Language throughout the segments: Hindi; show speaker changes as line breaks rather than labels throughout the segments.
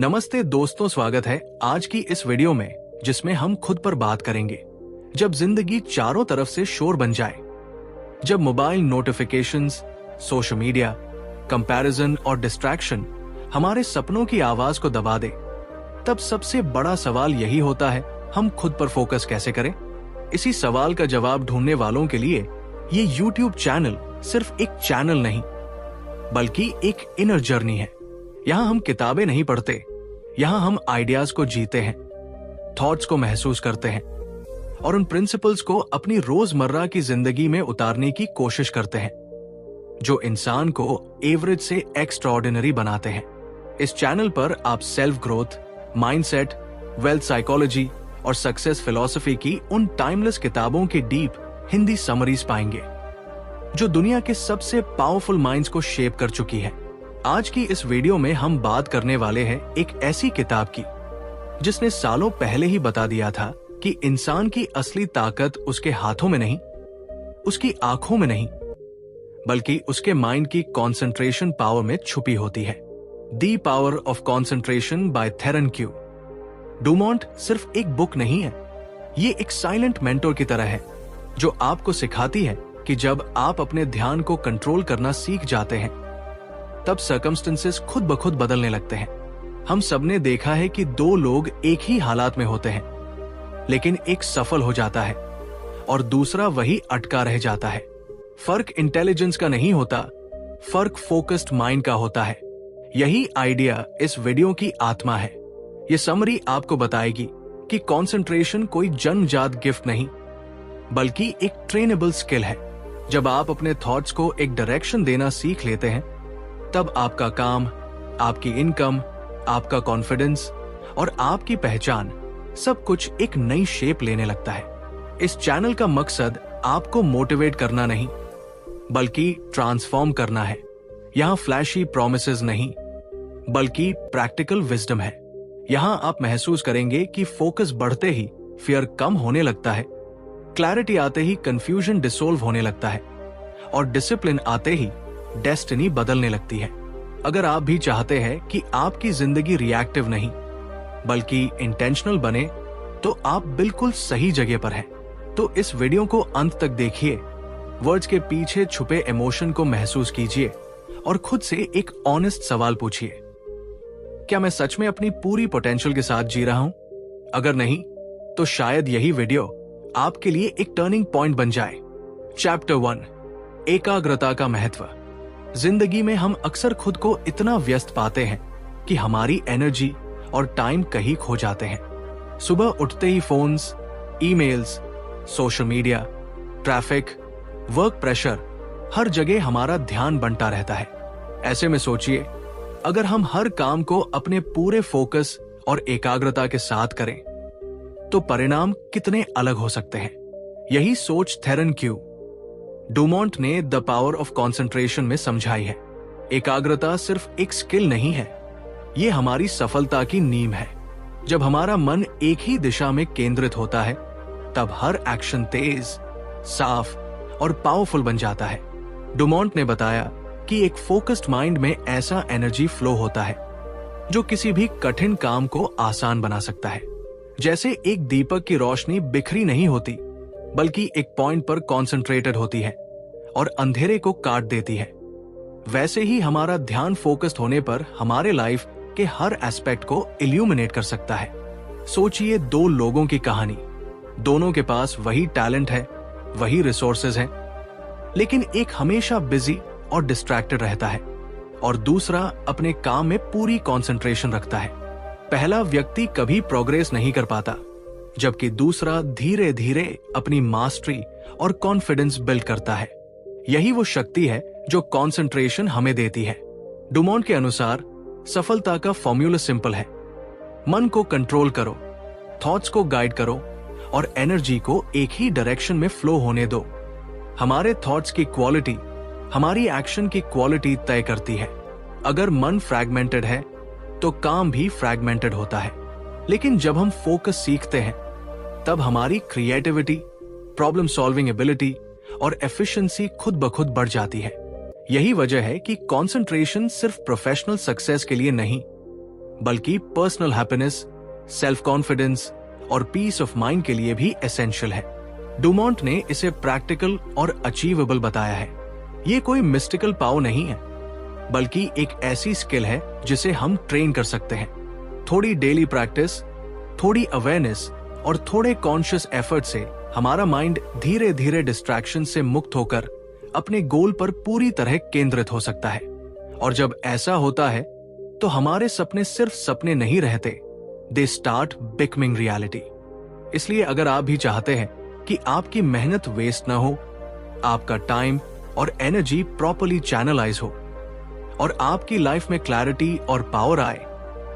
नमस्ते दोस्तों, स्वागत है आज की इस वीडियो में जिसमें हम खुद पर बात करेंगे। जब जिंदगी चारों तरफ से शोर बन जाए, जब mobile notifications, social media, comparison और डिस्ट्रैक्शन हमारे सपनों की आवाज को दबा दे, तब सबसे बड़ा सवाल यही होता है, हम खुद पर फोकस कैसे करें। इसी सवाल का जवाब ढूंढने वालों के लिए ये YouTube चैनल सिर्फ एक चैनल नहीं, बल्कि एक इनर जर्नी है। यहाँ हम किताबें नहीं पढ़ते, यहाँ हम आइडियाज को जीते हैं, थॉट्स को महसूस करते हैं और उन प्रिंसिपल्स को अपनी रोजमर्रा की जिंदगी में उतारने की कोशिश करते हैं, जो इंसान को एवरेज से एक्स्ट्राऑर्डिनरी बनाते हैं। इस चैनल पर आप self growth, mindset, wealth psychology और सक्सेस फिलॉसफी की उन टाइमलेस किताबों की डीप हिंदी समरीज पाएंगे, जो दुनिया के सबसे पावरफुल माइंड्स को शेप कर चुकी है। आज की इस वीडियो में हम बात करने वाले हैं एक ऐसी किताब की जिसने सालों पहले ही बता दिया था कि इंसान की असली ताकत उसके हाथों में नहीं, उसकी आंखों में नहीं, बल्कि उसके माइंड की कंसंट्रेशन पावर में छुपी होती है। The power of concentration by Theron Q. Dumont सिर्फ एक बुक नहीं है, ये एक साइलेंट मेंटर की तरह है, जो आपको सिखाती है कि जब आप अपने ध्यान को कंट्रोल करना सीख जाते हैं, तब सर्कमस्टेंसेस खुद ब खुद बदलने लगते हैं। हम सबने देखा है कि दो लोग एक ही हालात में होते हैं, लेकिन एक सफल हो जाता है और दूसरा वही अटका रह जाता है। फर्क इंटेलिजेंस का नहीं होता, फर्क फोकस्ड माइंड का होता है। यही आइडिया इस वीडियो की आत्मा है। ये समरी आपको बताएगी कि कंसंट्रेशन कोई जन्मजात गिफ्ट नहीं, बल्कि एक ट्रेनेबल स्किल है। जब आप अपने थॉट्स को एक डायरेक्शन देना सीख लेते हैं, तब आपका काम, आपकी इनकम, आपका कॉन्फिडेंस और आपकी पहचान सब कुछ एक नई शेप लेने लगता है। इस चैनल का मकसद आपको मोटिवेट करना नहीं, बल्कि ट्रांसफॉर्म करना है। यहाँ फ्लैशी प्रॉमिसेस नहीं, बल्कि प्रैक्टिकल विजडम है। यहाँ आप महसूस करेंगे कि फोकस बढ़ते ही फियर कम होने लगता है, क्लैरिटी आते ही कंफ्यूजन डिसोल्व होने लगता है और डिसिप्लिन आते ही डेस्टिनी बदलने लगती है। अगर आप भी चाहते हैं कि आपकी जिंदगी रिएक्टिव नहीं, बल्कि इंटेंशनल बने, तो आप बिल्कुल सही जगह पर हैं। तो इस वीडियो को अंत तक देखिए, वर्ड्स के पीछे छुपे इमोशन को महसूस कीजिए और खुद से एक ऑनेस्ट सवाल पूछिए, क्या मैं सच में अपनी पूरी पोटेंशियल के साथ जी रहा हूं? अगर नहीं, तो शायद यही वीडियो आपके लिए एक टर्निंग पॉइंट बन जाए। चैप्टर 1, एकाग्रता का महत्व। जिंदगी में हम अक्सर खुद को इतना व्यस्त पाते हैं कि हमारी एनर्जी और टाइम कहीं खो जाते हैं। सुबह उठते ही phones, emails, social media, traffic, work pressure, हर जगह हमारा ध्यान बंटा रहता है। ऐसे में सोचिए, अगर हम हर काम को अपने पूरे फोकस और एकाग्रता के साथ करें, तो परिणाम कितने अलग हो सकते हैं। यही सोच थेरन क्यू, डुमोंट ने द पावर ऑफ कंसंट्रेशन में समझाई है। एकाग्रता सिर्फ एक स्किल नहीं है, ये हमारी सफलता की नींव है। जब हमारा मन एक ही दिशा में केंद्रित होता है, तब हर एक्शन तेज, साफ और पावरफुल बन जाता है। डुमोंट ने बताया कि एक फोकस्ड माइंड में ऐसा एनर्जी फ्लो होता है जो किसी भी कठिन काम को आसान बना सकता है। जैसे एक दीपक की रोशनी बिखरी नहीं होती, बल्कि एक पॉइंट पर कॉन्सेंट्रेटेड होती है और अंधेरे को काट देती है, वैसे ही हमारा ध्यान फोकस्ड होने पर हमारे लाइफ के हर एस्पेक्ट को इल्यूमिनेट कर सकता है। सोचिए दो लोगों की कहानी, दोनों के पास वही टैलेंट है, वही रिसोर्सेज हैं, लेकिन एक हमेशा बिजी और डिस्ट्रैक्टेड रहता है और दूसरा अपने काम में पूरी कंसंट्रेशन रखता है। पहला व्यक्ति कभी प्रोग्रेस नहीं कर पाता, जबकि दूसरा धीरे धीरे अपनी मास्टरी और कॉन्फिडेंस बिल्ड करता है। यही वो शक्ति है जो कंसंट्रेशन हमें देती है। डुमोंट के अनुसार सफलता का फॉर्मूला सिंपल है, मन को कंट्रोल करो, थॉट्स को गाइड करो और एनर्जी को एक ही डायरेक्शन में फ्लो होने दो। हमारे थॉट्स की क्वालिटी हमारी एक्शन की क्वालिटी तय करती है। अगर मन फ्रैगमेंटेड है, तो काम भी फ्रैगमेंटेड होता है। लेकिन जब हम फोकस सीखते हैं, तब हमारी क्रिएटिविटी, प्रॉब्लम सॉल्विंग एबिलिटी और एफिशिएंसी खुद ब खुद बढ़ जाती है। यही वजह है कि कंसंट्रेशन सिर्फ प्रोफेशनल सक्सेस के लिए नहीं, बल्कि पर्सनल हैप्पीनेस, सेल्फ कॉन्फिडेंस और पीस ऑफ माइंड के लिए भी एसेंशियल है। डुमोंट ने इसे प्रैक्टिकल और अचीवेबल बताया है। ये कोई मिस्टिकल पावर नहीं है, बल्कि एक ऐसी स्किल है जिसे हम ट्रेन कर सकते हैं। थोड़ी डेली प्रैक्टिस, थोड़ी अवेयरनेस और थोड़े कॉन्शियस एफर्ट से हमारा माइंड धीरे धीरे डिस्ट्रैक्शन से मुक्त होकर अपने गोल पर पूरी तरह केंद्रित हो सकता है। और जब ऐसा होता है तो हमारे सपने सिर्फ सपने नहीं रहते, दे स्टार्ट बिकमिंग रियलिटी। इसलिए अगर आप भी चाहते हैं कि आपकी मेहनत वेस्ट ना हो, आपका टाइम और एनर्जी प्रॉपर्ली चैनलाइज हो और आपकी लाइफ में क्लैरिटी और पावर आए,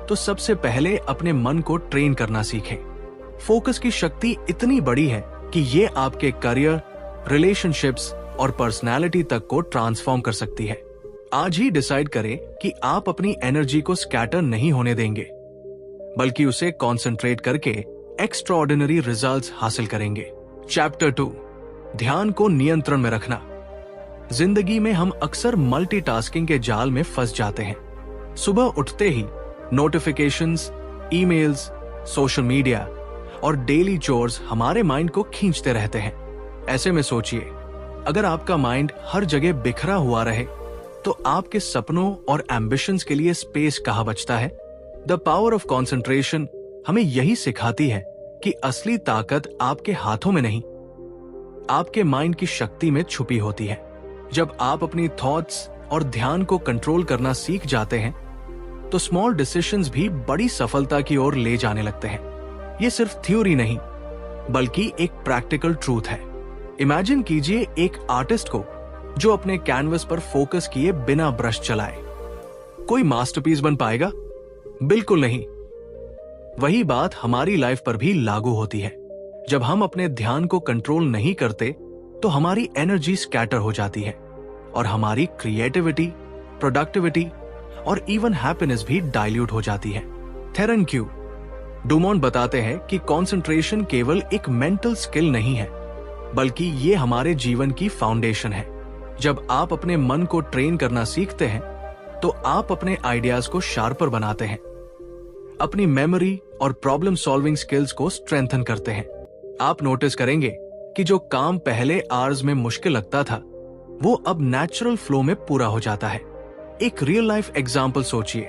तो सबसे पहले अपने मन को ट्रेन करना सीखें। फोकस की शक्ति इतनी बड़ी है कि ये आपके करियर, रिलेशनशिप्स और पर्सनालिटी तक को ट्रांसफॉर्म कर सकती है। आज ही डिसाइड करें कि आप अपनी एनर्जी को स्कैटर नहीं होने देंगे, बल्कि उसे कंसंट्रेट करके एक्स्ट्राऑर्डिनरी रिजल्ट्स हासिल करेंगे। चैप्टर 2, ध्यान को नियंत्रण में रखना। जिंदगी में हम अक्सर मल्टीटास्किंग के जाल में फंस जाते हैं। सुबह उठते ही नोटिफिकेशंस, ईमेल्स, सोशल मीडिया और डेली चोर्स हमारे माइंड को खींचते रहते हैं। ऐसे में सोचिए, अगर आपका माइंड हर जगह बिखरा हुआ रहे तो आपके सपनों और एम्बिशंस के लिए स्पेस कहां बचता है? द पावर ऑफ कॉन्सेंट्रेशन हमें यही सिखाती है कि असली ताकत आपके हाथों में नहीं, आपके माइंड की शक्ति में छुपी होती है। जब आप अपनी थॉट्स और ध्यान को कंट्रोल करना सीख जाते हैं तो स्मॉल डिसीजंस भी बड़ी सफलता की ओर ले जाने लगते हैं। ये सिर्फ थ्योरी नहीं, बल्कि एक प्रैक्टिकल ट्रूथ है। इमेजिन कीजिए एक आर्टिस्ट को जो अपने कैनवस पर फोकस किए बिना ब्रश चलाए। कोई मास्टरपीस बन पाएगा? बिल्कुल नहीं। वही बात हमारी लाइफ पर भी लागू होती है। जब हम अपने ध्यान को कंट्रोल नहीं करते तो हमारी एनर्जी स्कैटर हो जाती है और हमारी क्रिएटिविटी, प्रोडक्टिविटी और इवन हैप्पीनेस भी डाइल्यूट हो जाती है। थेरन क्यू, डुमोंट बताते हैं कि कंसंट्रेशन केवल एक मेंटल स्किल नहीं है, बल्कि ये हमारे जीवन की फाउंडेशन है। जब आप अपने मन को ट्रेन करना सीखते हैं तो आप अपने आइडियाज को शार्पर बनाते हैं, अपनी मेमोरी और प्रॉब्लम सॉल्विंग स्किल्स को स्ट्रेंथन करते हैं। आप नोटिस करेंगे कि जो काम पहले आवर्स में मुश्किल लगता था, वो अब नेचुरल फ्लो में पूरा हो जाता है। एक रियल लाइफ एग्जाम्पल सोचिए।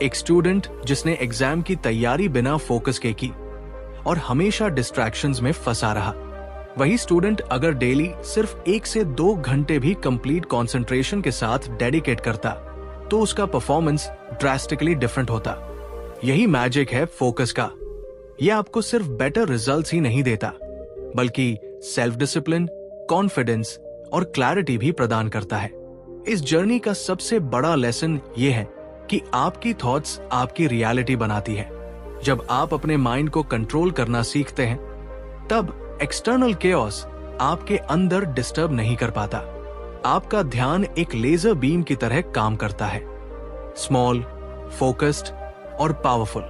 एक स्टूडेंट जिसने एग्जाम की तैयारी बिना फोकस के की और हमेशा डिस्ट्रैक्शंस में फंसा रहा, वही स्टूडेंट अगर डेली सिर्फ 1 से 2 घंटे भी कंप्लीट कंसंट्रेशन के साथ डेडिकेट करता तो उसका परफॉर्मेंस ड्रास्टिकली डिफरेंट होता। यही मैजिक है फोकस का। यह आपको सिर्फ बेटर रिजल्ट्स ही नहीं देता, बल्कि सेल्फ डिसिप्लिन, कॉन्फिडेंस और क्लैरिटी भी प्रदान करता है। इस जर्नी का सबसे बड़ा लेसन यह है कि आपकी थॉट्स आपकी रियलिटी बनाती है। जब आप अपने माइंड को कंट्रोल करना सीखते हैं, तब एक्सटर्नल केओस आपके अंदर डिस्टर्ब नहीं कर पाता। आपका ध्यान एक लेजर बीम की तरह काम करता है, स्मॉल, फोकस्ड और पावरफुल।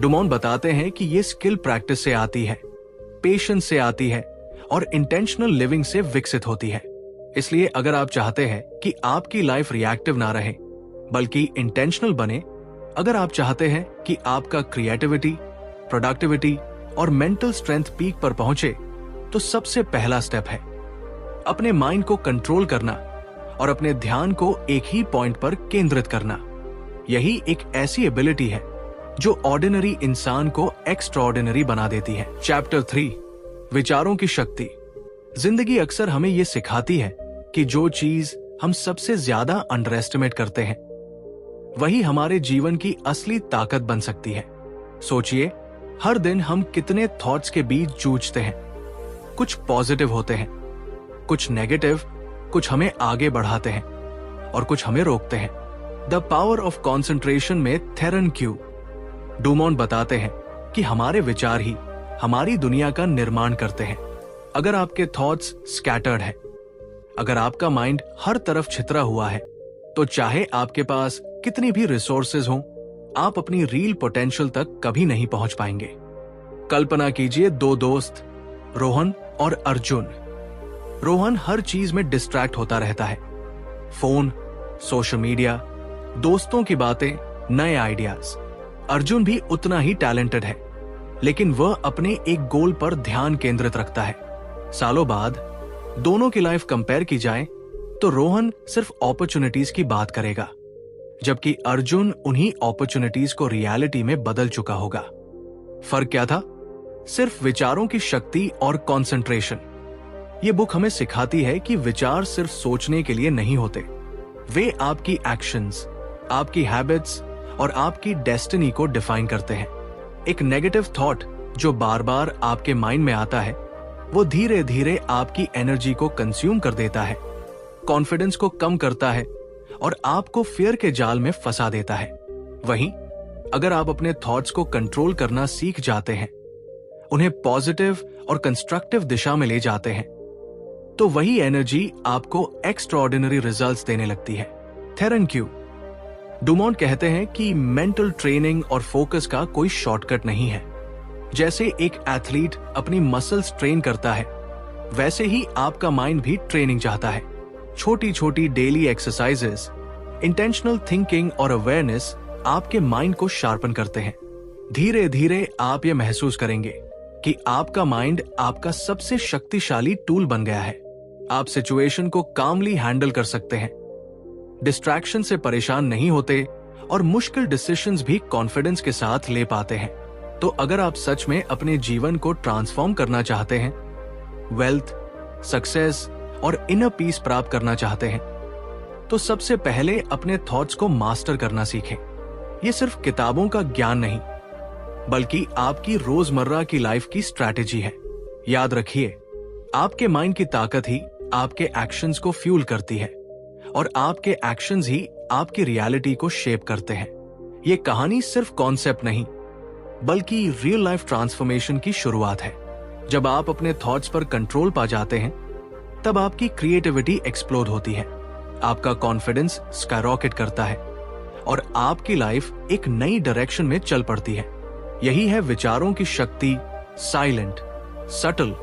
डुमोंट बताते हैं कि ये स्किल प्रैक्टिस से आती है, पेशेंस से आती है और इंटेंशनल लिविंग से विकसित होती है। इसलिए अगर आप चाहते हैं कि आपकी लाइफ रिएक्टिव ना रहे बल्कि इंटेंशनल बने, अगर आप चाहते हैं कि आपका क्रिएटिविटी, प्रोडक्टिविटी और मेंटल स्ट्रेंथ पीक पर पहुंचे, तो सबसे पहला स्टेप है अपने माइंड को कंट्रोल करना और अपने ध्यान को एक ही पॉइंट पर केंद्रित करना। यही एक ऐसी एबिलिटी है जो ऑर्डिनरी इंसान को एक्स्ट्राऑर्डिनरी बना देती है। चैप्टर 3, विचारों की शक्ति। जिंदगी अक्सर हमें यह सिखाती है कि जो चीज हम सबसे ज्यादा अंडर एस्टिमेट करते हैं, वही हमारे जीवन की असली ताकत बन सकती है। सोचिए, हर दिन हम कितने थॉट्स के बीच जूझते हैं। कुछ पॉजिटिव होते हैं, कुछ नेगेटिव, कुछ हमें आगे बढ़ाते हैं और कुछ हमें रोकते हैं। द पावर ऑफ कॉन्सेंट्रेशन में थेरन क्यू, डुमोंट बताते हैं कि हमारे विचार ही हमारी दुनिया का निर्माण करते हैं। अगर आपके थॉट्स स्कैटर्ड हैं, अगर आपका माइंड हर तरफ छितरा हुआ है, तो चाहे आपके पास कितनी भी रिसोर्सेज हों, आप अपनी रियल पोटेंशियल तक कभी नहीं पहुंच पाएंगे। कल्पना कीजिए 2 दोस्त, रोहन और अर्जुन। रोहन हर चीज में डिस्ट्रैक्ट होता रहता है, फोन, सोशल मीडिया, दोस्तों की बातें, नए आइडियाज। अर्जुन भी उतना ही टैलेंटेड है, लेकिन वह अपने एक गोल पर ध्यान केंद्रित रखता है। सालों बाद दोनों की लाइफ कंपेयर की जाए तो रोहन सिर्फ अपॉर्चुनिटीज की बात करेगा, जबकि अर्जुन उन्हीं अपॉर्चुनिटीज को रियलिटी में बदल चुका होगा। फर्क क्या था? सिर्फ विचारों की शक्ति और कंसंट्रेशन। ये बुक हमें सिखाती है कि विचार सिर्फ सोचने के लिए नहीं होते, वे आपकी एक्शंस, आपकी हैबिट्स और आपकी डेस्टिनी को डिफाइन करते हैं। एक नेगेटिव थॉट जो बार बार आपके माइंड में आता है, वो धीरे धीरे आपकी एनर्जी को कंज्यूम कर देता है, कॉन्फिडेंस को कम करता है और आपको फियर के जाल में फंसा देता है। वहीं अगर आप अपने थॉट्स को कंट्रोल करना सीख जाते हैं, उन्हें पॉजिटिव और कंस्ट्रक्टिव दिशा में ले जाते हैं, तो वही एनर्जी आपको एक्स्ट्राऑर्डिनरी रिजल्ट्स देने लगती है। थेरन क्यू डुमोंट कहते हैं कि मेंटल ट्रेनिंग और फोकस का कोई शॉर्टकट नहीं है। जैसे एक एथलीट अपनी मसल्स ट्रेन करता है, वैसे ही आपका माइंड भी ट्रेनिंग चाहता है। छोटी छोटी डेली एक्सरसाइजेस, इंटेंशनल थिंकिंग और अवेयरनेस आपके माइंड को शार्पन करते हैं। धीरे धीरे आप ये महसूस करेंगे कि आपका माइंड आपका सबसे शक्तिशाली टूल बन गया है। आप सिचुएशन को कामली हैंडल कर सकते हैं, डिस्ट्रैक्शन से परेशान नहीं होते और मुश्किल डिसीजंस भी कॉन्फिडेंस के साथ ले पाते हैं। तो अगर आप सच में अपने जीवन को ट्रांसफॉर्म करना चाहते हैं, वेल्थ, सक्सेस और इनर पीस प्राप्त करना चाहते हैं, तो सबसे पहले अपने थॉट्स को मास्टर करना सीखें। ये सिर्फ किताबों का ज्ञान नहीं, बल्कि आपकी रोजमर्रा की लाइफ की स्ट्रैटेजी है। याद रखिए, आपके माइंड की ताकत ही आपके एक्शंस को फ्यूल करती है और आपके एक्शंस ही आपकी रियलिटी को शेप करते हैं। ये कहानी सिर्फ कॉन्सेप्ट नहीं, बल्कि रियल लाइफ ट्रांसफॉर्मेशन की शुरुआत है। जब आप अपने थॉट्स पर कंट्रोल पा जाते हैं, तब आपकी क्रिएटिविटी एक्सप्लोड होती है, आपका कॉन्फिडेंस स्काईरॉकेट करता है और आपकी लाइफ एक नई डायरेक्शन में चल पड़ती है। यही है विचारों की शक्ति, साइलेंट, सटल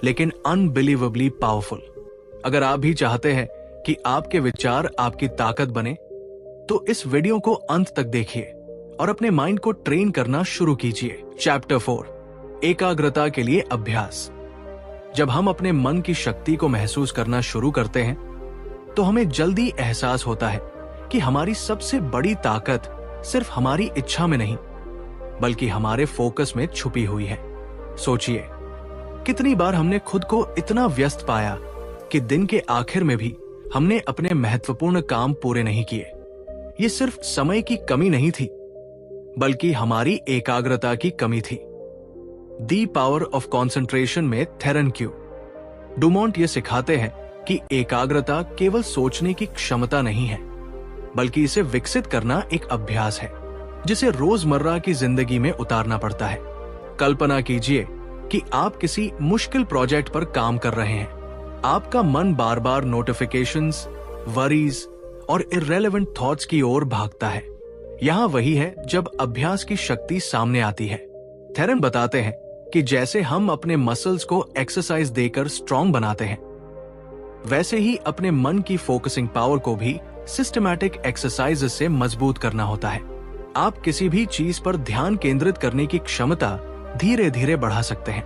लेकिन अनबिलीवेबली पावरफुल। अगर आप भी चाहते हैं कि आपके विचार आपकी ताकत बने, तो इस वीडियो को अंत तक देखिए और अपने माइंड को ट्रेन करना शुरू कीजिए। चैप्टर 4, एकाग्रता के लिए अभ्यास। जब हम अपने मन की शक्ति को महसूस करना शुरू करते हैं, तो हमें जल्दी एहसास होता है कि हमारी सबसे बड़ी ताकत सिर्फ हमारी इच्छा में नहीं, बल्कि हमारे फोकस में छुपी हुई है। सोचिए, कितनी बार हमने खुद को इतना व्यस्त पाया कि दिन के आखिर में भी हमने अपने महत्वपूर्ण काम पूरे नहीं किए। ये सिर्फ समय की कमी नहीं थी, बल्कि हमारी एकाग्रता की कमी थी। द पावर ऑफ कॉन्सेंट्रेशन में थेरन क्यू डुमोंट ये सिखाते हैं कि एकाग्रता केवल सोचने की क्षमता नहीं है, बल्कि इसे विकसित करना एक अभ्यास है जिसे रोजमर्रा की जिंदगी में उतारना पड़ता है। कल्पना कीजिए कि आप किसी मुश्किल प्रोजेक्ट पर काम कर रहे हैं। आपका मन बार बार नोटिफिकेशंस, वरीज और इररेलेवेंट थॉट्स की ओर भागता है। यहां वही है जब अभ्यास की शक्ति सामने आती है। थेरन बताते हैं कि जैसे हम अपने मसल्स को एक्सरसाइज देकर स्ट्रांग बनाते हैं, वैसे ही अपने मन की फोकसिंग पावर को भी सिस्टमैटिक एक्सरसाइज से मजबूत करना होता है। आप किसी भी चीज पर ध्यान केंद्रित करने की क्षमता धीरे धीरे बढ़ा सकते हैं।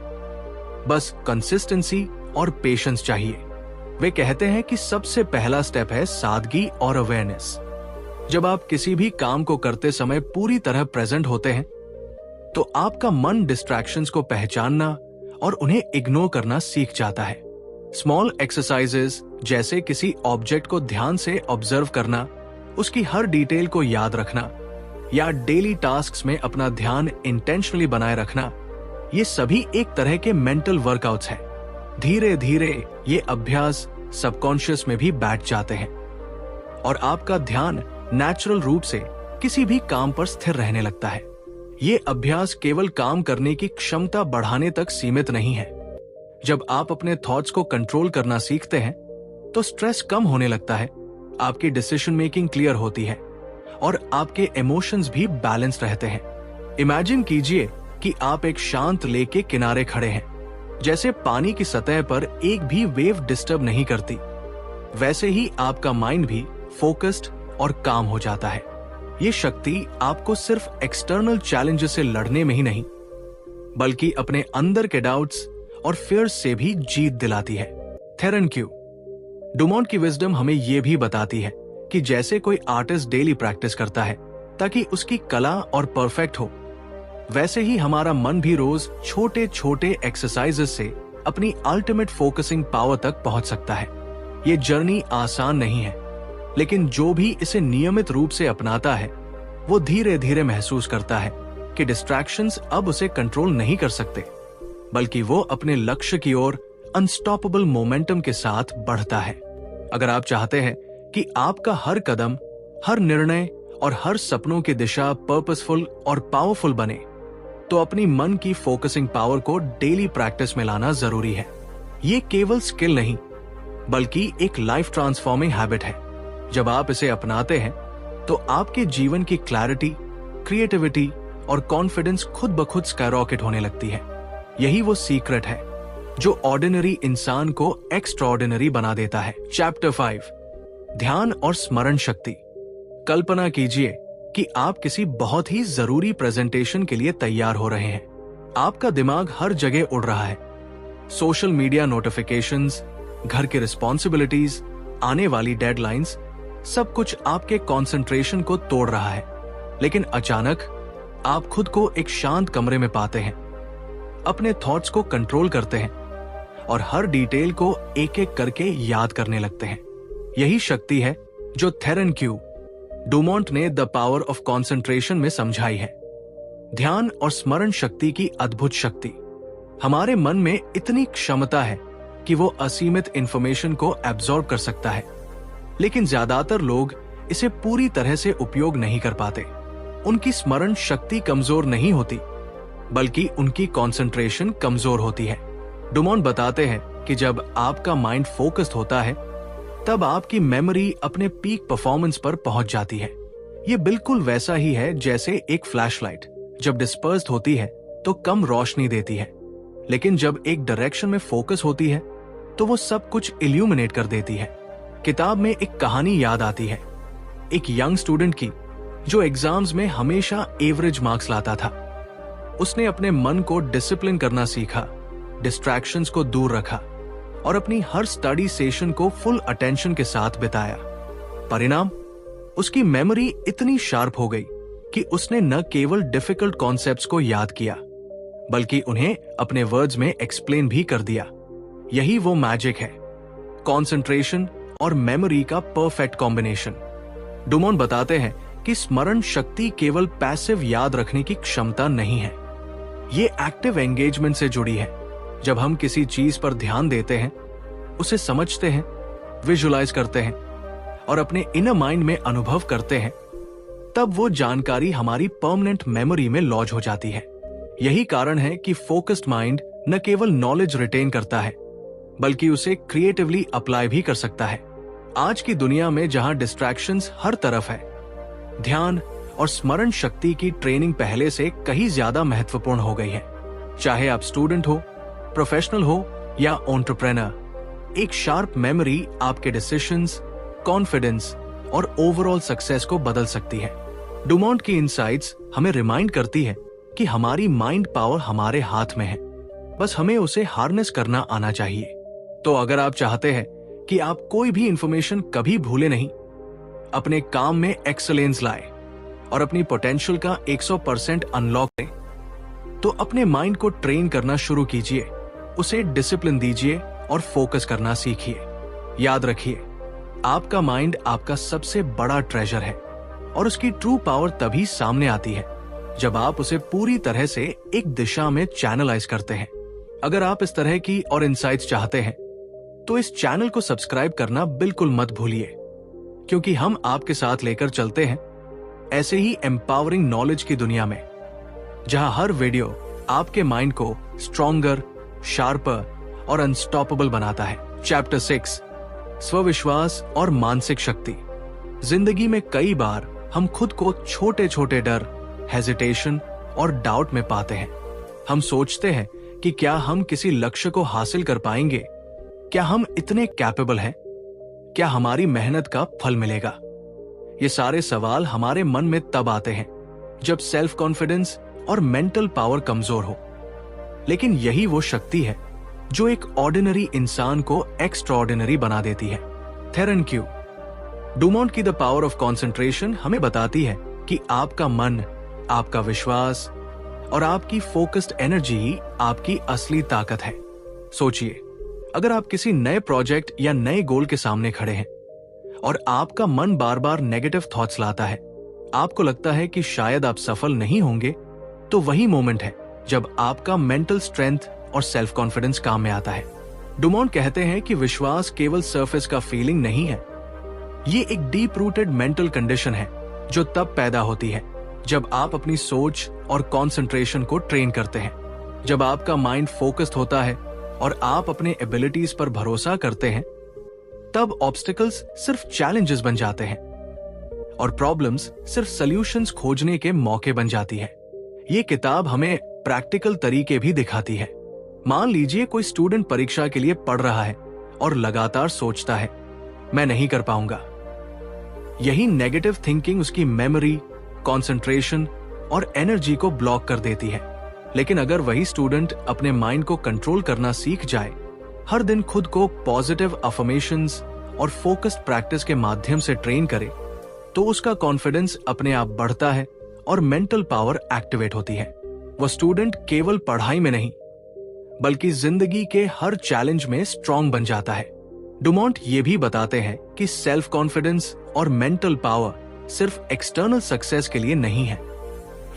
बस कंसिस्टेंसी और पेशेंस चाहिए। वे कहते हैं कि सबसे पहला स्टेप है सादगी और अवेयरनेस। जब आप किसी भी काम को करते समय पूरी तरह प्रेजेंट होते हैं, तो आपका मन डिस्ट्रैक्शंस को पहचानना और उन्हें इग्नोर करना सीख जाता है। स्मॉल एक्सरसाइजेस जैसे किसी ऑब्जेक्ट को ध्यान से ऑब्जर्व करना, उसकी हर डिटेल को याद रखना या डेली टास्क्स में अपना ध्यान इंटेंशनली बनाए रखना, ये सभी एक तरह के मेंटल वर्कआउट्स हैं। धीरे धीरे ये अभ्यास सबकॉन्शियस में भी बैठ जाते हैं और आपका ध्यान नेचुरल रूप से किसी भी काम पर स्थिर रहने लगता है। ये अभ्यास केवल काम करने की क्षमता बढ़ाने तक सीमित नहीं है। जब आप अपने थॉट्स को कंट्रोल करना सीखते हैं, तो स्ट्रेस कम होने लगता है, आपकी डिसीजन मेकिंग क्लियर होती है और आपके इमोशंस भी बैलेंस रहते हैं। इमेजिन कीजिए कि आप एक शांत लेक के किनारे खड़े हैं। जैसे पानी की सतह पर एक भी वेव डिस्टर्ब नहीं करती, वैसे ही आपका माइंड भी फोकस्ड और काम हो जाता है। ये शक्ति आपको सिर्फ एक्सटर्नल चैलेंजेस से लड़ने में ही नहीं, बल्कि अपने अंदर के डाउट्स और फियर्स से भी जीत दिलाती है। थेरेनक्यू। डुमोंट की विजडम हमें यह भी बताती है कि जैसे कोई आर्टिस्ट डेली प्रैक्टिस करता है ताकि उसकी कला और परफेक्ट हो, वैसे ही हमारा मन भी रोज छोटे छोटे एक्सरसाइजेस से अपनी अल्टीमेट फोकसिंग पावर तक पहुंच सकता है। ये जर्नी आसान नहीं है, लेकिन जो भी इसे नियमित रूप से अपनाता है वो धीरे धीरे महसूस करता है कि डिस्ट्रैक्शंस अब उसे कंट्रोल नहीं कर सकते, बल्कि वो अपने लक्ष्य की ओर अनस्टॉपेबल मोमेंटम के साथ बढ़ता है। अगर आप चाहते हैं कि आपका हर कदम, हर निर्णय और हर सपनों की दिशा पर्पसफुल और पावरफुल बने, तो अपनी मन की फोकसिंग पावर को डेली प्रैक्टिस में लाना जरूरी है। ये केवल स्किल नहीं, बल्कि एक लाइफ ट्रांसफॉर्मिंग हैबिट है। जब आप इसे अपनाते हैं तो आपके जीवन की क्लैरिटी, क्रिएटिविटी और कॉन्फिडेंस खुद ब खुद स्काईरॉकेट होने लगती है। यही वो सीक्रेट है जो ऑर्डिनरी इंसान को एक्स्ट्राऑर्डिनरी बना देता है। चैप्टर 5, ध्यान और स्मरण शक्ति। कल्पना कीजिए कि आप किसी बहुत ही जरूरी प्रेजेंटेशन के लिए तैयार हो रहे हैं। आपका दिमाग हर जगह उड़ रहा है। सोशल मीडिया नोटिफिकेशंस, घर की रिस्पॉन्सिबिलिटीज, आने वाली डेडलाइंस, सब कुछ आपके कंसंट्रेशन को तोड़ रहा है। लेकिन अचानक आप खुद को एक शांत कमरे में पाते हैं, अपने थॉट्स को कंट्रोल करते हैं और हर डिटेल को एक एक करके याद करने लगते हैं। यही शक्ति है जो थेरेनक्यू डुमोंट ने द पावर ऑफ कॉन्सेंट्रेशन में समझाई है। ध्यान और स्मरण शक्ति की अद्भुत शक्ति। हमारे मन में इतनी क्षमता है कि वो असीमित इंफॉर्मेशन को एब्जॉर्ब कर सकता है, लेकिन ज्यादातर लोग इसे पूरी तरह से उपयोग नहीं कर पाते। उनकी स्मरण शक्ति कमजोर नहीं होती, बल्कि उनकी कंसंट्रेशन कमजोर होती है। डुमोंट बताते हैं कि जब आपका माइंड फोकस्ड होता है, तब आपकी मेमोरी अपने पीक परफॉर्मेंस पर पहुंच जाती है। ये बिल्कुल वैसा ही है जैसे एक फ्लैशलाइट जब डिस्पर्स्ड होती है तो कम रोशनी देती है, लेकिन जब एक डायरेक्शन में फोकस होती है तो वो सब कुछ इल्यूमिनेट कर देती है। किताब में एक कहानी याद आती है, एक यंग स्टूडेंट की जो एग्जाम्स में हमेशा एवरेज मार्क्स लाता था। उसने अपने मन को डिसिप्लिन करना सीखा, डिस्ट्रैक्शंस को दूर रखा और अपनी हर स्टडी सेशन को फुल अटेंशन के साथ बिताया। परिणाम, उसकी मेमोरी इतनी शार्प हो गई कि उसने न केवल डिफिकल्ट कॉन्सेप्ट्स को याद किया, बल्कि उन्हें अपने वर्ड्स में एक्सप्लेन भी कर दिया। यही वो मैजिक है, कंसंट्रेशन और मेमोरी का परफेक्ट कॉम्बिनेशन। डुमोंट बताते हैं कि स्मरण शक्ति केवल पैसिव याद रखने की क्षमता नहीं है, ये एक्टिव एंगेजमेंट से जुड़ी है। जब हम किसी चीज पर ध्यान देते हैं, उसे समझते हैं, विजुलाइज करते हैं और अपने इनर माइंड में अनुभव करते हैं, तब वो जानकारी हमारी परमानेंट मेमोरी में लॉज हो जाती है। यही कारण है कि फोकस्ड माइंड न केवल नॉलेज रिटेन करता है, बल्कि उसे क्रिएटिवली अप्लाई भी कर सकता है। आज की दुनिया में जहां डिस्ट्रैक्शंस हर तरफ है, ध्यान और स्मरण शक्ति की ट्रेनिंग पहले से कहीं ज्यादा महत्वपूर्ण हो गई है। चाहे आप स्टूडेंट हो, प्रोफेशनल हो या एंटरप्रेन्योर, एक शार्प मेमोरी आपके डिसीजंस, कॉन्फिडेंस और ओवरऑल सक्सेस को बदल सकती है। डुमोंट की इनसाइट्स हमें रिमाइंड करती है कि हमारी माइंड पावर हमारे हाथ में है, बस हमें उसे हार्नेस करना आना चाहिए। तो अगर आप चाहते हैं कि आप कोई भी इंफॉर्मेशन कभी भूले नहीं, अपने काम में एक्सीलेंस लाए और अपनी पोटेंशियल का 100% अनलॉक करें, तो अपने माइंड को ट्रेन करना शुरू कीजिए, उसे डिसिप्लिन दीजिए और फोकस करना सीखिए। याद रखिए, आपका माइंड आपका सबसे बड़ा ट्रेजर है और उसकी ट्रू पावर तभी सामने आती है जब आप उसे पूरी तरह से एक दिशा में चैनलाइज करते हैं। अगर आप इस तरह की और इनसाइट्स चाहते हैं तो इस चैनल को सब्सक्राइब करना बिल्कुल मत भूलिए, क्योंकि हम आपके साथ लेकर चलते हैं ऐसे ही एम्पावरिंग नॉलेज की दुनिया में, जहां हर वीडियो आपके माइंड को स्ट्रॉन्गर, शार्पर और अनस्टॉपेबल बनाता है। चैप्टर 6, स्वविश्वास और मानसिक शक्ति। जिंदगी में कई बार हम खुद को छोटे छोटे डर, हेजिटेशन और डाउट में पाते हैं। हम सोचते हैं कि क्या हम किसी लक्ष्य को हासिल कर पाएंगे, क्या हम इतने कैपेबल हैं, क्या हमारी मेहनत का फल मिलेगा। ये सारे सवाल हमारे मन में तब आते हैं जब सेल्फ कॉन्फिडेंस और मेंटल पावर कमजोर हो। लेकिन यही वो शक्ति है जो एक ऑर्डिनरी इंसान को एक्स्ट्राऑर्डिनरी बना देती है। थेरन क्यू डुमोंट की द पावर ऑफ कंसंट्रेशन हमें बताती है कि आपका मन, आपका विश्वास और आपकी फोकस्ड एनर्जी ही आपकी असली ताकत है। सोचिए, अगर आप किसी नए प्रोजेक्ट या नए गोल के सामने खड़े हैं और आपका मन बार बार नेगेटिव थॉट्स लाता है, आपको लगता है कि शायद आप सफल नहीं होंगे, तो वही मोमेंट है जब आपका मेंटल स्ट्रेंथ और सेल्फ कॉन्फिडेंस काम में आता है। डुमोंट कहते हैं कि विश्वास केवल सरफेस का फीलिंग नहीं है, ये एक डीप रूटेड मेंटल कंडीशन है जो तब पैदा होती है जब आप अपनी सोच और कंसंट्रेशन को ट्रेन करते हैं, जब आपका माइंड फोकस्ड होता है और आप अपने एबिलिटीज पर भरोसा करते हैं। तब ऑब्स्टिकल्स सिर्फ चैलेंजेस बन जाते हैं और प्रॉब्लम्स सिर्फ सॉल्यूशंस खोजने के मौके बन जाती है। ये किताब हमें प्रैक्टिकल तरीके भी दिखाती है। मान लीजिए कोई स्टूडेंट परीक्षा के लिए पढ़ रहा है और लगातार सोचता है, मैं नहीं कर पाऊंगा। यही नेगेटिव थिंकिंग उसकी मेमोरी, कंसंट्रेशन और एनर्जी को ब्लॉक कर देती है। लेकिन अगर वही स्टूडेंट अपने माइंड को कंट्रोल करना सीख जाए, हर दिन खुद को पॉजिटिव अफर्मेशंस और फोकस्ड प्रैक्टिस के माध्यम से ट्रेन करे, तो उसका कॉन्फिडेंस अपने आप बढ़ता है और मेंटल पावर एक्टिवेट होती है। वो स्टूडेंट केवल पढ़ाई में नहीं, बल्कि जिंदगी के हर चैलेंज में स्ट्रांग बन जाता है। डुमोंट ये भी बताते हैं कि सेल्फ कॉन्फिडेंस और मेंटल पावर सिर्फ एक्सटर्नल सक्सेस के लिए नहीं है,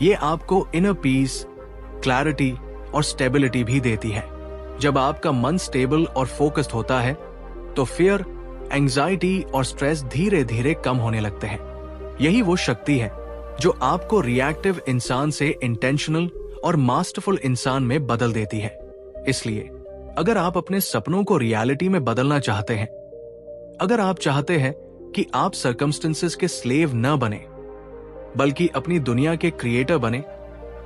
ये आपको इनर पीस, क्लैरिटी और स्टेबिलिटी भी देती है। जब आपका मन स्टेबल और फोकस्ड होता है, तो फियर, एंजाइटी और स्ट्रेस धीरे धीरे कम होने लगते हैं। यही वो शक्ति है जो आपको रिएक्टिव इंसान से इंटेंशनल और मास्टरफुल इंसान में बदल देती है। इसलिए अगर आप अपने सपनों को रियलिटी में बदलना चाहते हैं, अगर आप चाहते हैं कि आप सर्कमस्टेंसेस के स्लेव न बने, बल्कि अपनी दुनिया के क्रिएटर बने,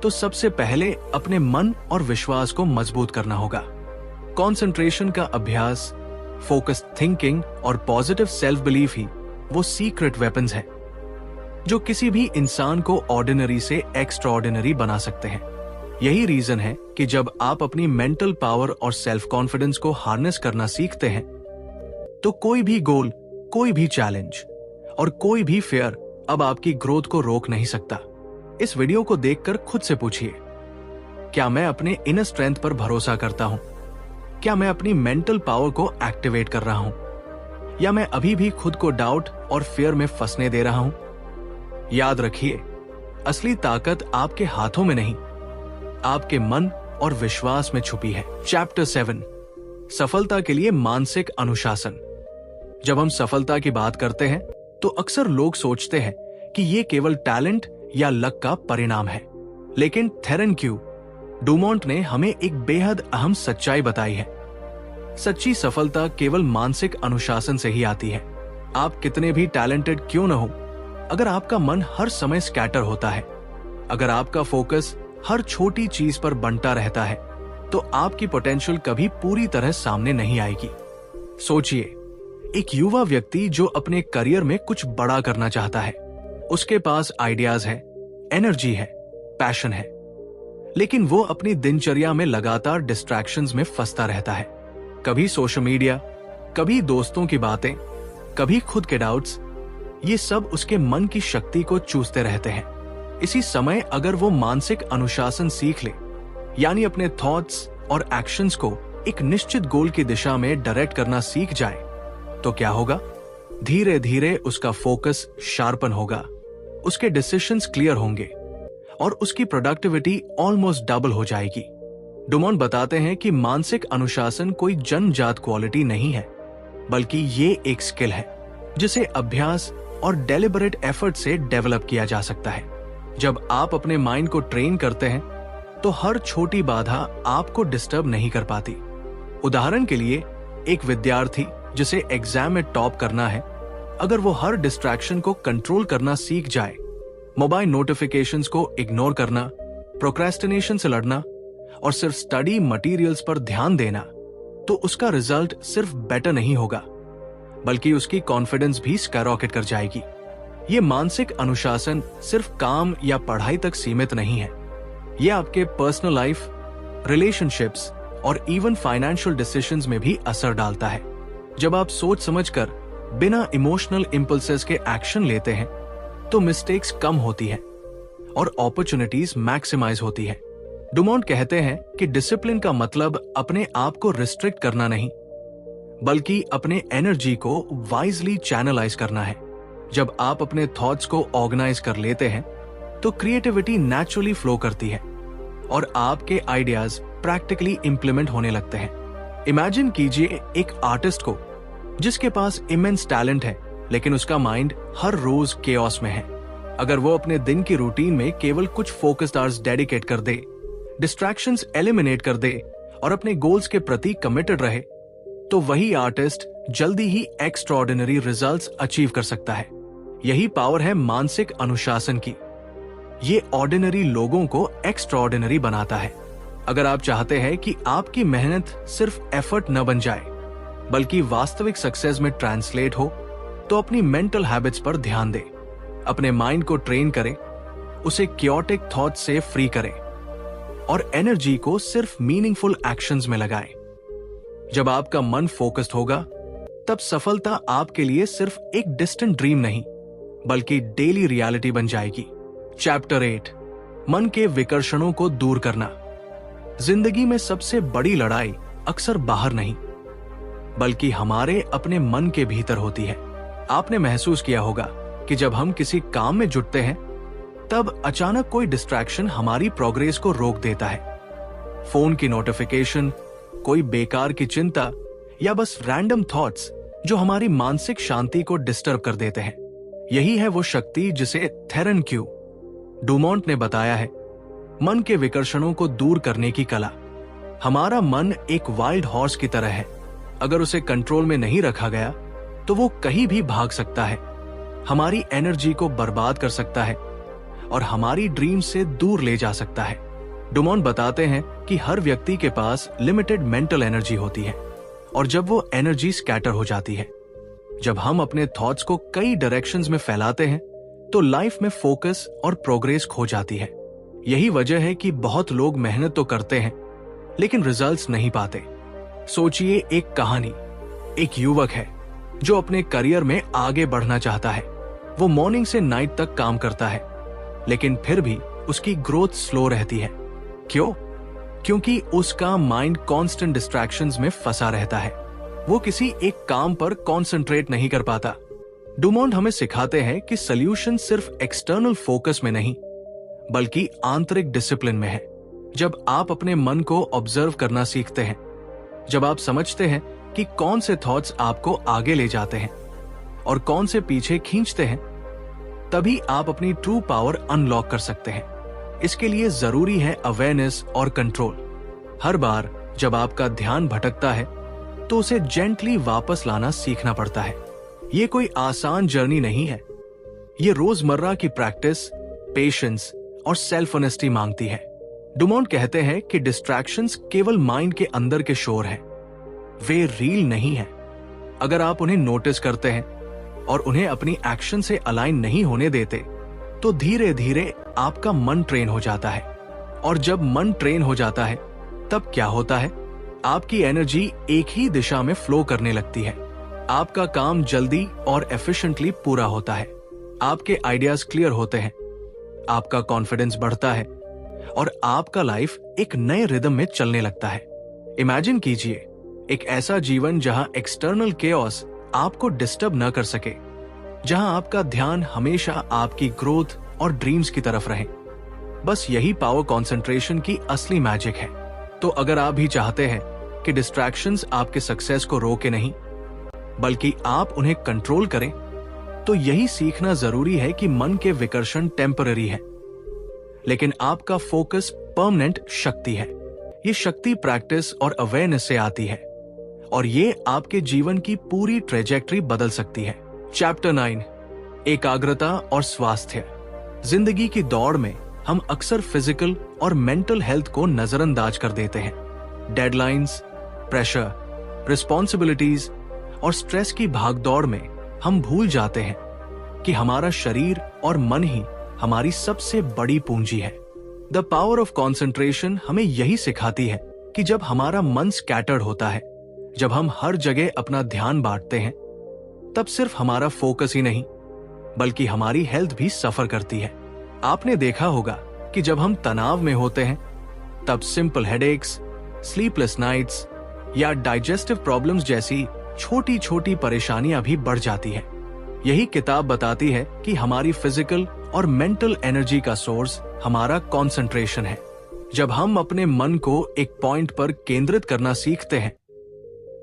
तो सबसे पहले अपने मन और विश्वास को मजबूत करना होगा। कंसंट्रेशन का अभ्यास, फोकस्ड थिंकिंग और पॉजिटिव सेल्फ बिलीफ ही वो सीक्रेट वेपन्स हैं जो किसी भी इंसान को ऑर्डिनरी से एक्स्ट्राऑर्डिनरी बना सकते हैं। यही रीजन है कि जब आप अपनी मेंटल पावर और सेल्फ कॉन्फिडेंस को हार्नेस करना सीखते हैं, तो कोई भी गोल, कोई भी चैलेंज और कोई भी फियर अब आपकी ग्रोथ को रोक नहीं सकता। इस वीडियो को देखकर खुद से पूछिए, क्या मैं अपने इनर स्ट्रेंथ पर भरोसा करता हूं? क्या मैं अपनी मेंटल पावर को एक्टिवेट कर रहा हूं? या मैं अभी भी खुद को डाउट और फियर में फंसने दे रहा हूं? याद रखिए, असली ताकत आपके हाथों में नहीं, आपके मन और विश्वास में छुपी है। चैप्टर 7, सफलता के लिए मानसिक अनुशासन। जब हम सफलता की बात करते हैं, तो अक्सर लोग सोचते हैं कि ये केवल टैलेंट या लक का परिणाम है। लेकिन थेरन क्यू डुमोंट ने हमें एक बेहद अहम सच्चाई बताई है। सच्ची सफलता केवल मानसिक अनुशासन से ही आती है। आप कितने भी टैलेंटेड क्यों न हो, अगर आपका मन हर समय स्कैटर होता है, अगर आपका फोकस हर छोटी चीज पर बंटा रहता है, तो आपकी पोटेंशियल कभी पूरी तरह सामने नहीं आएगी। सोचिए, एक युवा व्यक्ति जो अपने करियर में कुछ बड़ा करना चाहता है, उसके पास आइडियाज है, एनर्जी है, पैशन है, लेकिन वो अपनी दिनचर्या में लगातार डिस्ट्रैक्शंस में फंसता रहता है। कभी सोशल मीडिया, कभी दोस्तों की बातें, कभी खुद के डाउट्स, ये सब उसके मन की शक्ति को चूसते रहते हैं। इसी समय अगर वो मानसिक अनुशासन सीख ले, यानी अपने थॉट्स और एक्शंस को एक निश्चित गोल की दिशा में डायरेक्ट करना सीख जाए, तो क्या होगा? धीरे धीरे उसका फोकस शार्पन होगा, उसके डिसीजंस क्लियर होंगे और उसकी प्रोडक्टिविटी ऑलमोस्ट डबल हो जाएगी। डुमोंट बताते हैं कि मानसिक अनुशासन कोई जन्मजात क्वालिटी नहीं है, बल्कि ये एक स्किल है जिसे अभ्यास और डेलिबरेट एफर्ट से डेवलप किया जा सकता है। जब आप अपने माइंड को ट्रेन करते हैं, तो हर छोटी बाधा आपको डिस्टर्ब नहीं कर पाती। उदाहरण के लिए, एक विद्यार्थी जिसे एग्जाम में टॉप करना है, अगर वो हर डिस्ट्रैक्शन को कंट्रोल करना सीख जाए, मोबाइल नोटिफिकेशंस को इग्नोर करना, प्रोक्रेस्टिनेशन से लड़ना और सिर्फ स्टडी मटेरियल्स पर ध्यान देना, तो उसका रिजल्ट सिर्फ बेटर नहीं होगा, बल्कि उसकी कॉन्फिडेंस भी स्काईरॉकेट कर जाएगी। ये मानसिक अनुशासन सिर्फ काम या पढ़ाई तक सीमित नहीं है। ये आपके पर्सनल लाइफ, रिलेशनशिप्स और इवन फाइनेंशियल डिसीजंस में भी असर डालता है। जब आप सोच समझकर बिना इमोशनल इंपल्सेस के एक्शन लेते हैं तो मिस्टेक्स कम होती हैं और अपॉर्चुनिटीज मैक्सिमाइज होती है। डुमोंट कहते हैं कि डिसिप्लिन का मतलब अपने आप को रिस्ट्रिक्ट करना नहीं, बल्कि अपने एनर्जी को वाइजली चैनलाइज करना है। जब आप अपने थॉट्स को ऑर्गेनाइज कर लेते हैं तो क्रिएटिविटी नेचुरली फ्लो करती है और आपके आइडियाज प्रैक्टिकली इंप्लीमेंट होने लगते हैं। इमेजिन कीजिए एक आर्टिस्ट को जिसके पास इमेंस टैलेंट है, लेकिन उसका माइंड हर रोज केओस में है। अगर वो अपने दिन की रूटीन में केवल कुछ फोकस्ड आवर्स डेडिकेट कर दे, डिस्ट्रैक्शंस एलिमिनेट कर दे और अपने गोल्स के प्रति कमिटेड रहे, तो वही आर्टिस्ट जल्दी ही एक्स्ट्राऑर्डिनरी रिजल्ट्स अचीव कर सकता है। यही पावर है मानसिक अनुशासन की। ये ऑर्डिनरी लोगों को एक्स्ट्राऑर्डिनरी बनाता है। अगर आप चाहते हैं कि आपकी मेहनत सिर्फ एफर्ट न बन जाए, बल्कि वास्तविक सक्सेस में ट्रांसलेट हो, तो अपनी मेंटल हैबिट्स पर ध्यान दें। अपने माइंड को ट्रेन करें, उसे क्योटिक थॉट्स से फ्री करें और एनर्जी को सिर्फ मीनिंगफुल एक्शंस में लगाएं। जब आपका मन फोकस्ड होगा, तब सफलता आपके लिए सिर्फ एक डिस्टेंट ड्रीम नहीं, बल्कि डेली रियलिटी बन जाएगी। चैप्टर 8, मन के विकर्षणों को दूर करना। जिंदगी में सबसे बड़ी लड़ाई अक्सर बाहर नहीं, बल्कि हमारे अपने मन के भीतर होती है। आपने महसूस किया होगा कि जब हम किसी काम में जुटते हैं, तब अचानक कोई डिस्ट्रैक्शन हमारी प्रोग्रेस को रोक देता है। फोन की नोटिफिकेशन, कोई बेकार की चिंता या बस रैंडम थॉट्स जो हमारी मानसिक शांति को डिस्टर्ब कर देते हैं। यही है वो शक्ति जिसे थेरेनक्यू डुमोंट ने बताया है, मन के विकर्षणों को दूर करने की कला। हमारा मन एक वाइल्ड हॉर्स की तरह है। अगर उसे कंट्रोल में नहीं रखा गया तो वो कहीं भी भाग सकता है, हमारी एनर्जी को बर्बाद कर सकता है और हमारी ड्रीम से दूर ले जा सकता है। डुमोंट बताते हैं कि हर व्यक्ति के पास लिमिटेड मेंटल एनर्जी होती है और जब वो एनर्जी स्कैटर हो जाती है, जब हम अपने थॉट्स को कई डायरेक्शंस में फैलाते हैं, तो लाइफ में फोकस और प्रोग्रेस खो जाती है। यही वजह है कि बहुत लोग मेहनत तो करते हैं लेकिन रिजल्ट्स नहीं पाते। सोचिए, एक कहानी, एक युवक है जो अपने करियर में आगे बढ़ना चाहता है। वो मॉर्निंग से नाइट तक काम करता है, लेकिन फिर भी उसकी ग्रोथ स्लो रहती है। क्यों? क्योंकि उसका माइंड कांस्टेंट डिस्ट्रैक्शंस में फंसा रहता है। वो किसी एक काम पर कंसंट्रेट नहीं कर पाता। डुमोंट हमें सिखाते हैं कि सॉल्यूशन सिर्फ एक्सटर्नल फोकस में नहीं, बल्कि आंतरिक डिसिप्लिन में है। जब आप अपने मन को ऑब्जर्व करना सीखते हैं, जब आप समझते हैं कि कौन से थॉट्स आपको आगे ले जाते हैं और कौन से पीछे खींचते हैं, तभी आप अपनी ट्रू पावर अनलॉक कर सकते हैं। इसके लिए जरूरी है अवेयरनेस और कंट्रोल। हर बार जब आपका ध्यान भटकता है तो उसे जेंटली वापस लाना सीखना पड़ता है। ये कोई आसान जर्नी नहीं है। ये रोजमर्रा की प्रैक्टिस, पेशेंस और सेल्फ ऑनेस्टी मांगती है। डुमोंट कहते हैं कि डिस्ट्रैक्शंस केवल माइंड के अंदर के शोर हैं, वे रील नहीं है। अगर आप उन्हें नोटिस करते हैं और उन्हें अपनी एक्शन से अलाइन नहीं होने देते, तो धीरे धीरे आपका मन ट्रेन हो जाता है। और जब मन ट्रेन हो जाता है, तब क्या होता है? आपकी एनर्जी एक ही दिशा में फ्लो करने लगती है। आपका काम जल्दी और एफिशिएंटली पूरा होता है। आपके आइडियाज क्लियर होते हैं, आपका कॉन्फिडेंस बढ़ता है और आपका लाइफ एक नए रिदम में चलने लगता है। इमेजिन कीजिए एक ऐसा जीवन जहां एक्सटर्नल केओस आपको डिस्टर्ब न कर सके, जहां आपका ध्यान हमेशा आपकी ग्रोथ और ड्रीम्स की तरफ रहे। बस यही पावर कंसंट्रेशन की असली मैजिक है। तो अगर आप भी चाहते हैं कि डिस्ट्रैक्शंस आपके सक्सेस को रोके नहीं, बल्कि आप उन्हें कंट्रोल करें, तो यही सीखना जरूरी है कि मन के विकर्षण टेम्पररी है, लेकिन आपका फोकस परमानेंट शक्ति है। ये शक्ति प्रैक्टिस और अवेयरनेस से आती है और ये आपके जीवन की पूरी ट्रेजेक्टरी बदल सकती है। चैप्टर 9, एकाग्रता और स्वास्थ्य। जिंदगी की दौड़ में हम अक्सर फिजिकल और मेंटल हेल्थ को नजरअंदाज कर देते हैं। डेडलाइंस, प्रेशर, रिस्पॉन्सिबिलिटीज और स्ट्रेस की भागदौड़ में हम भूल जाते हैं कि हमारा शरीर और मन ही हमारी सबसे बड़ी पूंजी है। द पावर ऑफ कॉन्सेंट्रेशन हमें यही सिखाती है कि जब हमारा मन स्कैटर्ड होता है, जब हम हर जगह अपना ध्यान बांटते हैं, तब सिर्फ हमारा फोकस ही नहीं बल्कि हमारी हेल्थ भी सफर करती है। आपने देखा होगा कि जब हम तनाव में होते हैं तब सिंपल हेडेक्स, स्लीपलेस नाइट्स या डाइजेस्टिव प्रॉब्लम्स जैसी छोटी छोटी परेशानियां भी बढ़ जाती हैं। यही किताब बताती है कि हमारी फिजिकल और मेंटल एनर्जी का सोर्स हमारा कंसंट्रेशन है। जब हम अपने मन को एक पॉइंट पर केंद्रित करना सीखते हैं,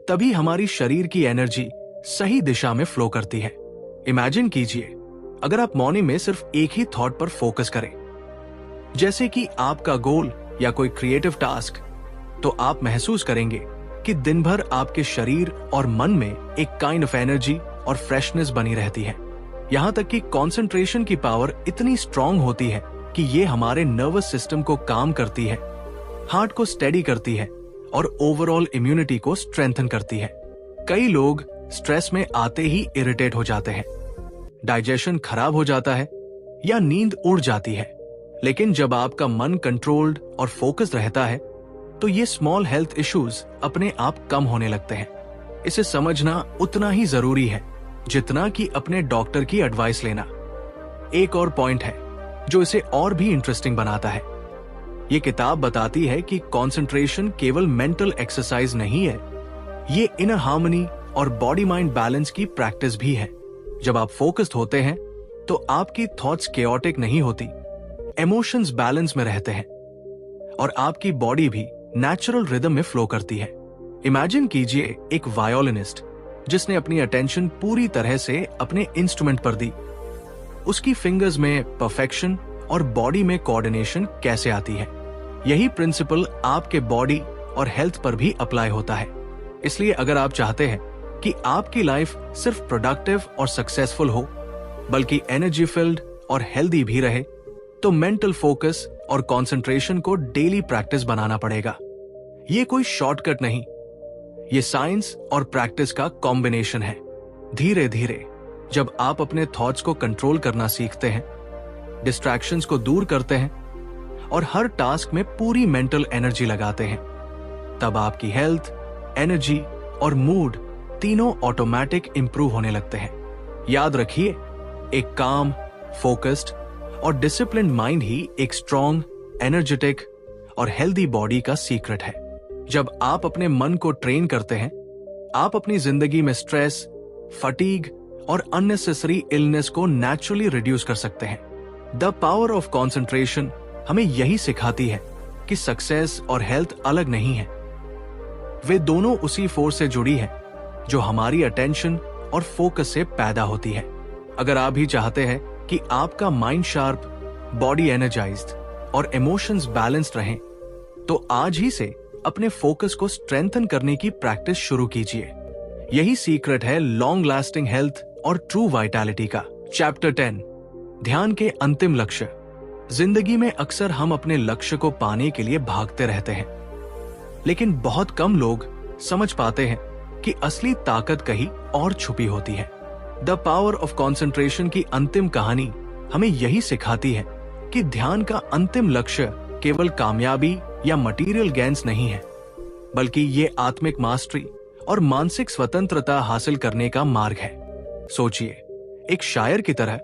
तभी हमारी शरीर की एनर्जी सही दिशा में फ्लो करती है। इमेजिन कीजिए, अगर आप मॉर्निंग में सिर्फ एक ही थॉट पर फोकस करें, जैसे कि आपका गोल या कोई क्रिएटिव टास्क, तो आप महसूस करेंगे कि दिन भर आपके शरीर और मन में एक काइंड ऑफ एनर्जी और फ्रेशनेस बनी रहती है। यहाँ तक कि कंसंट्रेशन की पावर इतनी स्ट्रांग होती है कि ये हमारे नर्वस सिस्टम को काम करती है, हार्ट को स्टेडी करती है और ओवरऑल इम्यूनिटी को स्ट्रेंथन करती है। कई लोग स्ट्रेस में आते ही इरिटेट हो जाते हैं, डाइजेशन खराब हो जाता है या नींद उड़ जाती है। लेकिन जब आपका मन कंट्रोल्ड और फोकस्ड रहता है तो ये स्मॉल हेल्थ इश्यूज अपने आप कम होने लगते हैं। इसे समझना उतना ही जरूरी है जितना कि अपने डॉक्टर की एडवाइस लेना। एक और पॉइंट है जो इसे और भी इंटरेस्टिंग बनाता है। ये किताब बताती है कि कंसंट्रेशन केवल मेंटल एक्सरसाइज नहीं है, ये इनर हार्मनी और बॉडी माइंड बैलेंस की प्रैक्टिस भी है। जब आप फोकस्ड होते हैं तो आपकी थॉट्स केओटिक नहीं होती, इमोशंस बैलेंस में रहते हैं और आपकी बॉडी भी नेचुरल रिदम में फ्लो करती है। इमेजिन कीजिए एक वायोलिनिस्ट जिसने अपनी अटेंशन पूरी तरह से अपने इंस्ट्रूमेंट पर दी। उसकी फिंगर्स में परफेक्शन और बॉडी में कोऑर्डिनेशन कैसे आती है। यही प्रिंसिपल आपके बॉडी और हेल्थ पर भी अप्लाई होता है। इसलिए अगर आप चाहते हैं कि आपकी लाइफ सिर्फ प्रोडक्टिव और सक्सेसफुल हो बल्कि एनर्जी फिल्ड और हेल्दी भी रहे, तो मेंटल फोकस और कंसंट्रेशन को डेली प्रैक्टिस बनाना पड़ेगा। ये कोई शॉर्टकट नहीं, ये साइंस और प्रैक्टिस का कॉम्बिनेशन है। धीरे धीरे जब आप अपने थॉट्स को कंट्रोल करना सीखते हैं, डिस्ट्रैक्शंस को दूर करते हैं और हर टास्क में पूरी मेंटल एनर्जी लगाते हैं, तब आपकी हेल्थ, एनर्जी और मूड तीनों ऑटोमेटिक इंप्रूव होने लगते हैं। याद रखिए, एक काम, फोकस्ड और डिसिप्लिन्ड माइंड ही एक स्ट्रॉन्ग, एनर्जेटिक और हेल्दी बॉडी का सीक्रेट है। जब आप अपने मन को ट्रेन करते हैं, आप अपनी जिंदगी में स्ट्रेस, फटीग और अननेसेसरी इलनेस को नेचुरली रिड्यूस कर सकते हैं। द पावर ऑफ कंसंट्रेशन हमें यही सिखाती है कि सक्सेस और हेल्थ अलग नहीं है, वे दोनों उसी फोर्स से जुड़ी है जो हमारी अटेंशन और फोकस से पैदा होती है। अगर आप भी चाहते हैं कि आपका माइंड शार्प, बॉडी एनर्जाइज्ड और इमोशंस बैलेंस्ड रहें, तो आज ही से अपने फोकस को स्ट्रेंथन करने की प्रैक्टिस शुरू कीजिए। यही सीक्रेट है लॉन्ग लास्टिंग हेल्थ और ट्रू वाइटैलिटी का। चैप्टर 10, ध्यान के अंतिम लक्ष्य। जिंदगी में अक्सर हम अपने लक्ष्य को पाने के लिए भागते रहते हैं, लेकिन बहुत कम लोग समझ पाते हैं कि असली ताकत कहीं और छुपी होती है। द पावर ऑफ कंसंट्रेशन की अंतिम कहानी हमें यही सिखाती है कि ध्यान का अंतिम लक्ष्य केवल कामयाबी या मटेरियल गेन्स नहीं है, बल्कि ये आत्मिक मास्टरी और मानसिक स्वतंत्रता हासिल करने का मार्ग है। सोचिए, एक शायर की तरह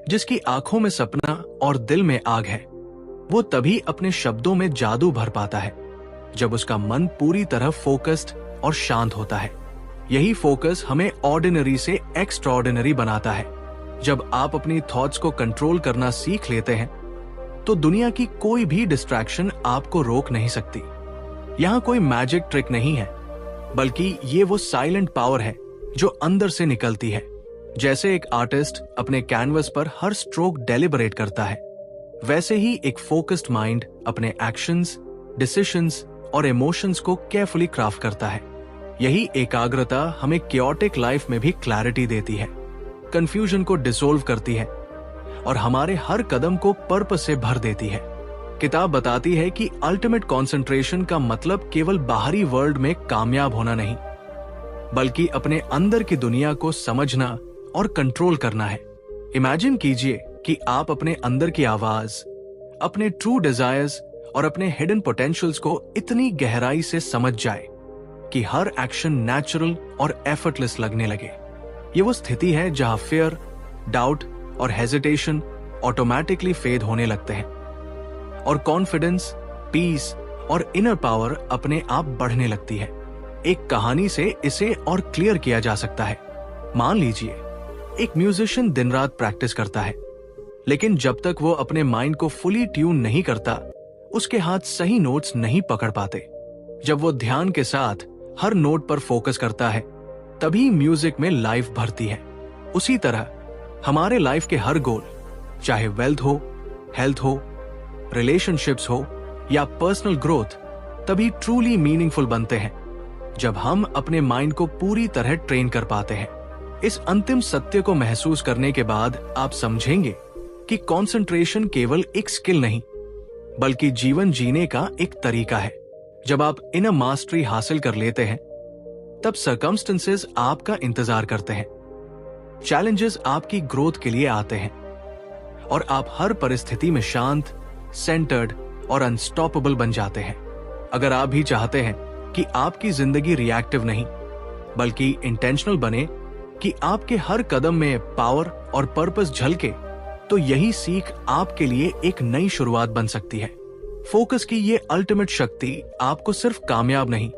जिसकी आंखों में सपना और दिल में आग है, वो तभी अपने शब्दों में जादू भर पाता है जब उसका मन पूरी तरह फोकस्ड और शांत होता है। यही फोकस हमें ऑर्डिनरी से एक्स्ट्राऑर्डिनरी बनाता है। जब आप अपनी थॉट्स को कंट्रोल करना सीख लेते हैं, तो दुनिया की कोई भी डिस्ट्रैक्शन आपको रोक नहीं सकती। यहाँ कोई मैजिक ट्रिक नहीं है, बल्कि ये वो साइलेंट पावर है जो अंदर से निकलती है। जैसे एक आर्टिस्ट अपने कैनवस पर हर स्ट्रोक डेलिबरेट करता है, वैसे ही एक फोकस्ड माइंड अपने एक्शंस, डिसीजंस और इमोशंस को केयरफुली क्राफ्ट करता है। यही एकाग्रता हमें chaotic लाइफ में भी क्लैरिटी देती है, कंफ्यूजन को डिसोल्व करती है और हमारे हर कदम को पर्पस से भर देती है। किताब बताती है कि अल्टीमेट कंसंट्रेशन का मतलब केवल बाहरी वर्ल्ड में कामयाब होना नहीं, बल्कि अपने अंदर की दुनिया को समझना और कंट्रोल करना है। इमेजिन कीजिए कि आप अपने अंदर की आवाज, अपने ट्रू डिजायर्स और अपने हिडन पोटेंशियल्स को इतनी गहराई से समझ जाए कि हर एक्शन नेचुरल और एफर्टलेस लगने लगे। ये वो स्थिति है जहां फियर, डाउट और हेजिटेशन ऑटोमेटिकली फेड होने लगते हैं और कॉन्फिडेंस, पीस और इनर पावर अपने आप बढ़ने लगती है। एक कहानी से इसे और क्लियर किया जा सकता है। मान लीजिए एक म्यूजिशियन दिन रात प्रैक्टिस करता है, लेकिन जब तक वो अपने माइंड को फुली ट्यून नहीं करता, उसके हाथ सही नोट्स नहीं पकड़ पाते। जब वो ध्यान के साथ हर नोट पर फोकस करता है, तभी म्यूजिक में लाइफ भरती है। उसी तरह हमारे लाइफ के हर गोल, चाहे वेल्थ हो, हेल्थ हो, रिलेशनशिप्स हो या पर्सनल ग्रोथ, तभी ट्रूली मीनिंगफुल बनते हैं जब हम अपने माइंड को पूरी तरह ट्रेन कर पाते हैं। इस अंतिम सत्य को महसूस करने के बाद आप समझेंगे कि कंसंट्रेशन केवल एक स्किल नहीं, बल्कि जीवन जीने का एक तरीका है। जब आप इनर मास्टरी हासिल कर लेते हैं, तब सर्कमस्टेंसेस आपका इंतजार करते हैं, चैलेंजेस आपकी ग्रोथ के लिए आते हैं और आप हर परिस्थिति में शांत, सेंटर्ड और अनस्टॉपेबल बन जाते हैं। अगर आप भी चाहते हैं कि आपकी जिंदगी रिएक्टिव नहीं, बल्कि इंटेंशनल बने, कि आपके हर कदम में पावर और पर्पस झलके, तो यही सीख आपके लिए एक नई शुरुआत बन सकती है। फोकस की ये अल्टीमेट शक्ति आपको सिर्फ कामयाब नहीं,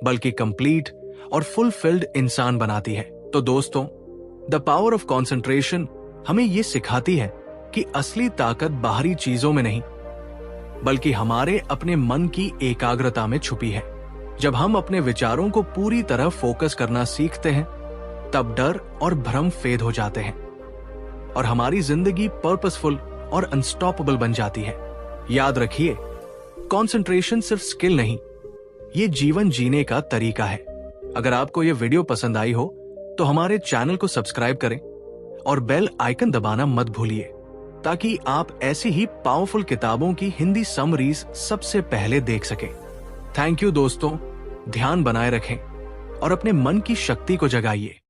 बल्कि कंप्लीट और फुलफिल्ड इंसान बनाती है। तो दोस्तों, द पावर ऑफ कंसंट्रेशन हमें ये सिखाती है कि असली ताकत बाहरी चीजों में नहीं, बल्कि हमारे अपने मन की एकाग्रता में छुपी है। जब हम अपने विचारों को पूरी तरह फोकस करना सीखते हैं, तब डर और भ्रम फेड हो जाते हैं और हमारी जिंदगी पर्पसफुल और अनस्टॉपेबल बन जाती है। याद रखिए, कंसंट्रेशन सिर्फ स्किल नहीं, ये जीवन जीने का तरीका है। अगर आपको ये वीडियो पसंद आई हो तो हमारे चैनल को सब्सक्राइब करें और बेल आइकन दबाना मत भूलिए, ताकि आप ऐसी ही पावरफुल किताबों की हिंदी समरीज सबसे पहले देख सकें। थैंक यू दोस्तों, ध्यान बनाए रखें और अपने मन की शक्ति को जगाइए।